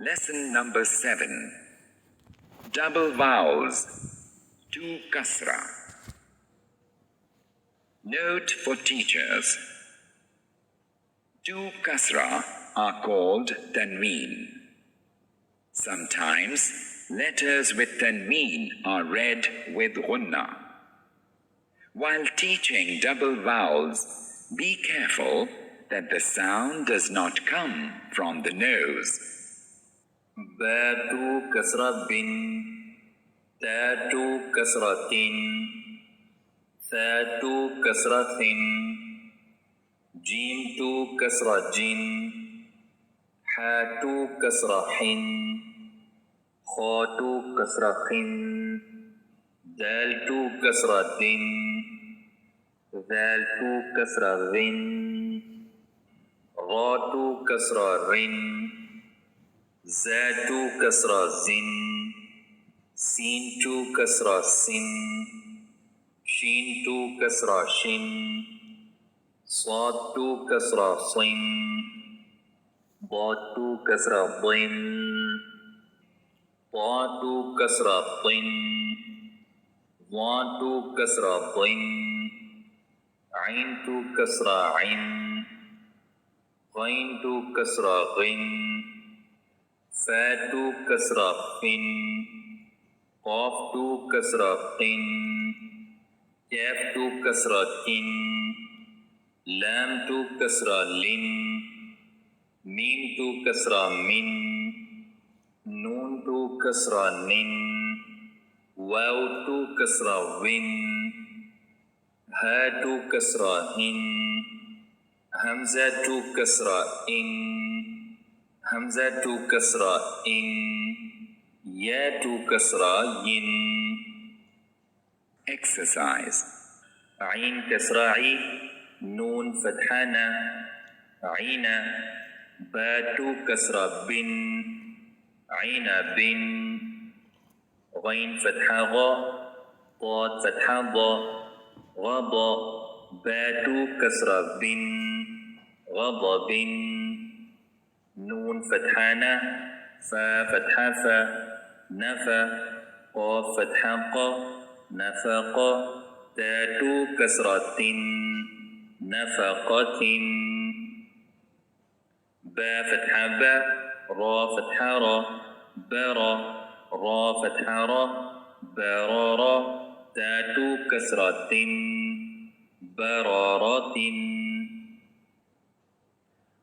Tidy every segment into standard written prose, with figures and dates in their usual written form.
Lesson number 7. Double vowels. To kasra. Note for teachers. To kasra are called tanween. Sometimes letters with tanween are read with gunna. While teaching double vowels, be careful that the sound does not come from the nose. باتو كسرة بن تاتو كسرة ثاتو كسرة جيمتو كسرة جن حاتو كسرة حن خاتو كسرة خن دالتو كسرة دن ذالتو كسرة ذن غاتو كسرة رن زاتو كسرة زن سينتو كسرة سن شينتو كسرة شن صادتو كسرة صن ضادتو كسرة ضن طاتو كسرة طن ضاتو كسرة ضن عينتو كسرة عن غينتو كسرة غن فاتو كسرة فن قافتو كسرة قن كافتو كسرة كن لامتو كسرة لن ميمتو كسرة من نونتو كسرة نن واوتو كسرة one هاتو كسرة هن همزاتو كسرة إن همزاتو كسرة إن ياتو كسرة ين. Exercise. عين كسرة عي نون فتحانا عينا باتو كسرة بن عينا بن غين فتحة غا طاد فتحة ضا غضا باتو كسرة بن غضب نون فتحانا فا فتحة فا نفا قاف فتحة قا نفق تاتو كسرة نفقة با فتحة با را فتحة را برا را فتحة را برارا تاتو كسرة برارة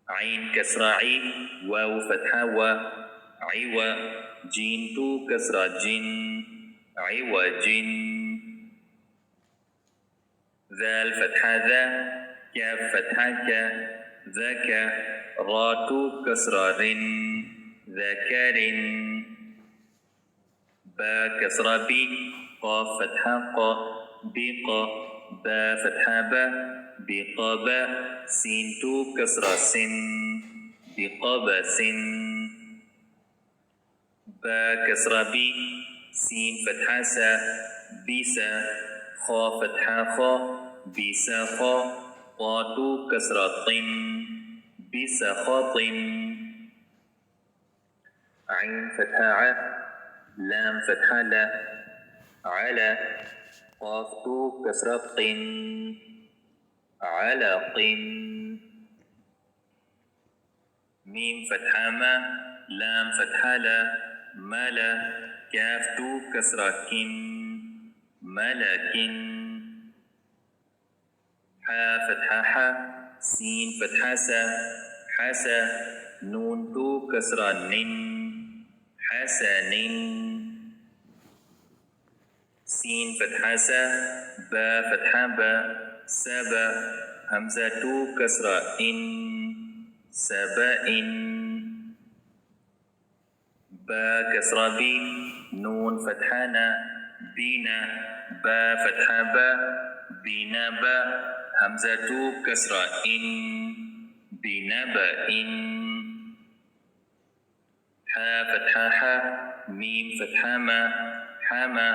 عين كسرة عي واو فتحة و عوى جينتو كسرة جن عوج ذال فتحة ذا كاف فتحة كا ذاك راتو كسرة رن ذكر با كسرة بي قاف فتحة قا بق با فتحة با بقب سينتو كسرة سن بقبس با كسرة بي سين فتحة سا بيسا خا فتحة خا بيسا خا طاتو كسرة طن بيسا خاطن عين فتحة ع لام فتحة لا على قافتو كسرة قن على قن ميم فتحة ما لام فتحة لا ملا كافتو كسرة كن ملكن حا فتحة حا سين فتحة سا حسا نون تو كسرة نن حسن سين فتحة سا با فتحة با سبا همزة تو كسرة إن سبأ با كسرة بي نون فتحانا بينا با فتحة با بينا با همزة تو كسرة إن بنبأ حا فتحة حا ميم فتحة ما حما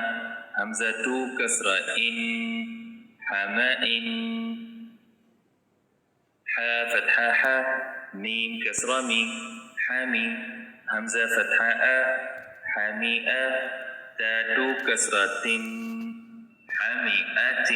همزة تو كسرة إن حماء حا فتحة حا ميم كسرة ميم حميم حمزة فتحة حمئة تاء كسرة حمئة